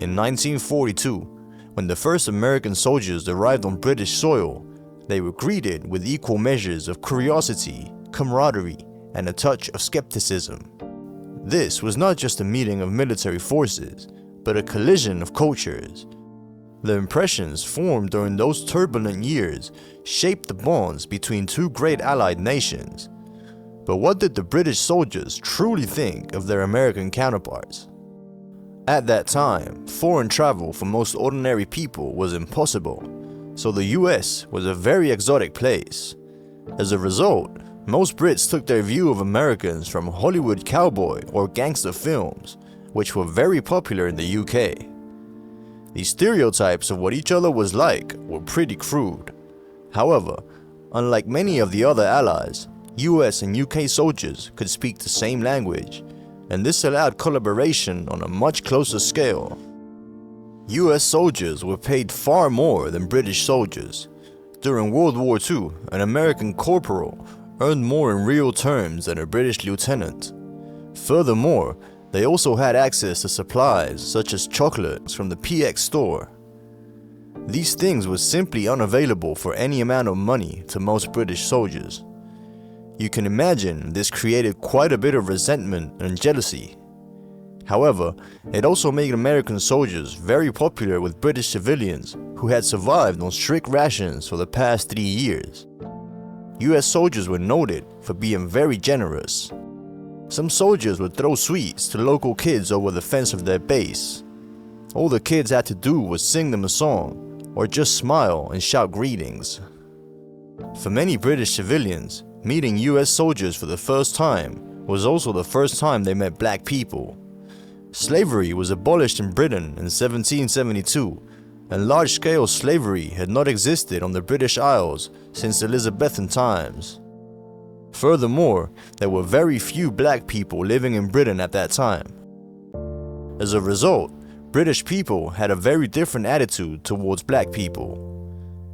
in 1942, when the first American soldiers arrived on British soil, they were greeted with equal measures of curiosity, camaraderie, and a touch of skepticism. This was not just a meeting of military forces, but a collision of cultures. The impressions formed during those turbulent years shaped the bonds between two great allied nations. But what did the British soldiers truly think of their American counterparts? At that time, foreign travel for most ordinary people was impossible, so the US was a very exotic place. As a result, most Brits took their view of Americans from Hollywood cowboy or gangster films, which were very popular in the UK. These stereotypes of what each other was like were pretty crude. However, unlike many of the other allies, US and UK soldiers could speak the same language, and this allowed collaboration on a much closer scale. US soldiers were paid far more than British soldiers. During World War II, an American corporal earned more in real terms than a British lieutenant. Furthermore, they also had access to supplies such as chocolates from the PX store. These things were simply unavailable for any amount of money to most British soldiers. You can imagine this created quite a bit of resentment and jealousy. However, it also made American soldiers very popular with British civilians who had survived on strict rations for the past 3 years. US soldiers were noted for being very generous. Some soldiers would throw sweets to local kids over the fence of their base. All the kids had to do was sing them a song, or just smile and shout greetings. For many British civilians, meeting US soldiers for the first time was also the first time they met black people. Slavery was abolished in Britain in 1772, and large-scale slavery had not existed on the British Isles since Elizabethan times. Furthermore, there were very few black people living in Britain at that time. As a result, British people had a very different attitude towards black people.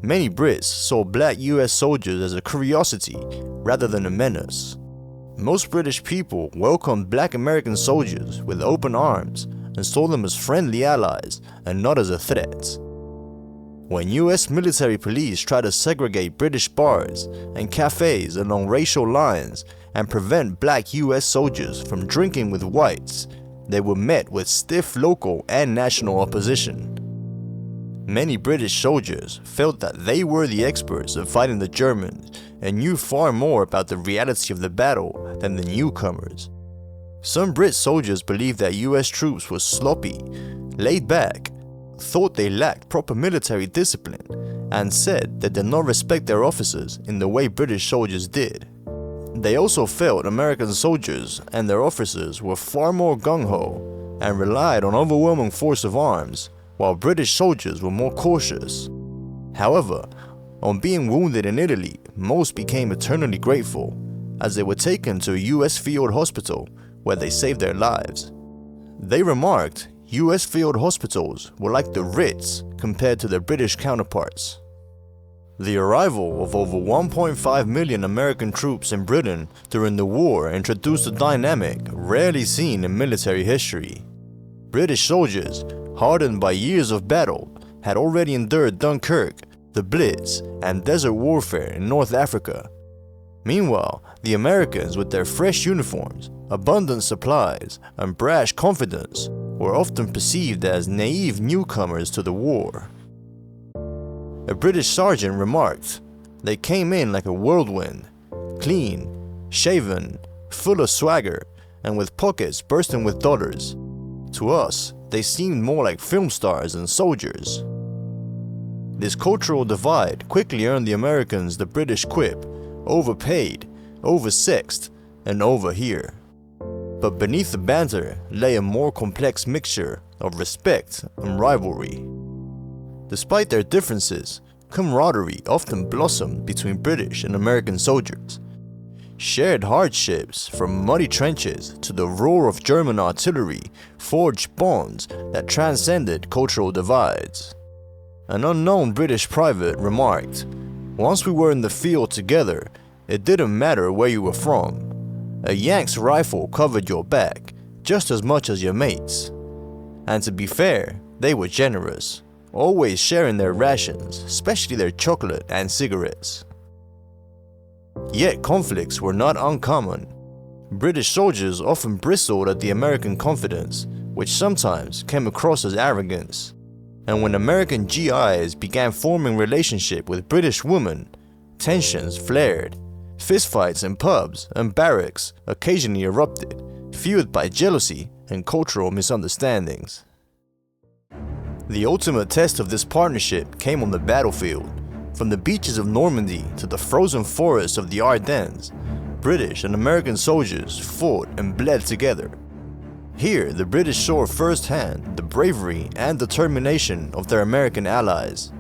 Many Brits saw black US soldiers as a curiosity rather than a menace. Most British people welcomed black American soldiers with open arms and saw them as friendly allies and not as a threat. When US military police tried to segregate British bars and cafes along racial lines and prevent black US soldiers from drinking with whites, they were met with stiff local and national opposition. Many British soldiers felt that they were the experts of fighting the Germans and knew far more about the reality of the battle than the newcomers. Some Brit soldiers believed that US troops were sloppy, laid back, thought they lacked proper military discipline, and said they did not respect their officers in the way British soldiers did. They also felt American soldiers and their officers were far more gung-ho and relied on overwhelming force of arms, while British soldiers were more cautious. However, on being wounded in Italy, most became eternally grateful, as they were taken to a US field hospital where they saved their lives. They remarked US field hospitals were like the Ritz compared to their British counterparts. The arrival of over 1.5 million American troops in Britain during the war introduced a dynamic rarely seen in military history. British soldiers, hardened by years of battle, had already endured Dunkirk, the Blitz, and desert warfare in North Africa. Meanwhile, the Americans, with their fresh uniforms, abundant supplies, and brash confidence, were often perceived as naive newcomers to the war. A British sergeant remarked, "They came in like a whirlwind, clean, shaven, full of swagger, and with pockets bursting with dollars. To us, they seemed more like film stars than soldiers." This cultural divide quickly earned the Americans the British quip, overpaid, oversexed, and over here. But beneath the banter lay a more complex mixture of respect and rivalry. Despite their differences, camaraderie often blossomed between British and American soldiers. Shared hardships from muddy trenches to the roar of German artillery forged bonds that transcended cultural divides. An unknown British private remarked, "Once we were in the field together, it didn't matter where you were from. A Yank's rifle covered your back just as much as your mates. And to be fair, They were generous, always sharing their rations, especially their chocolate and cigarettes. Yet conflicts were not uncommon. British soldiers often bristled at the American confidence, which sometimes came across as arrogance. And when American GIs began forming relationship with British women, tensions flared. Fistfights in pubs and barracks occasionally erupted, fueled by jealousy and cultural misunderstandings. The ultimate test of this partnership came on the battlefield. From the beaches of Normandy to the frozen forests of the Ardennes, British and American soldiers fought and bled together. Here, the British saw firsthand the bravery and determination of their American allies.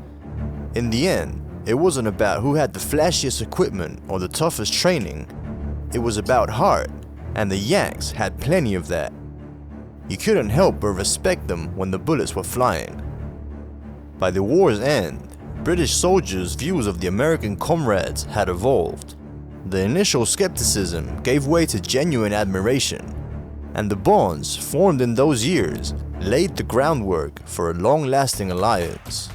In the end, it wasn't about who had the flashiest equipment or the toughest training. It was about heart, and the Yanks had plenty of that. You couldn't help but respect them when the bullets were flying. By the war's end, British soldiers' views of the American comrades had evolved. The initial skepticism gave way to genuine admiration, and the bonds formed in those years laid the groundwork for a long-lasting alliance.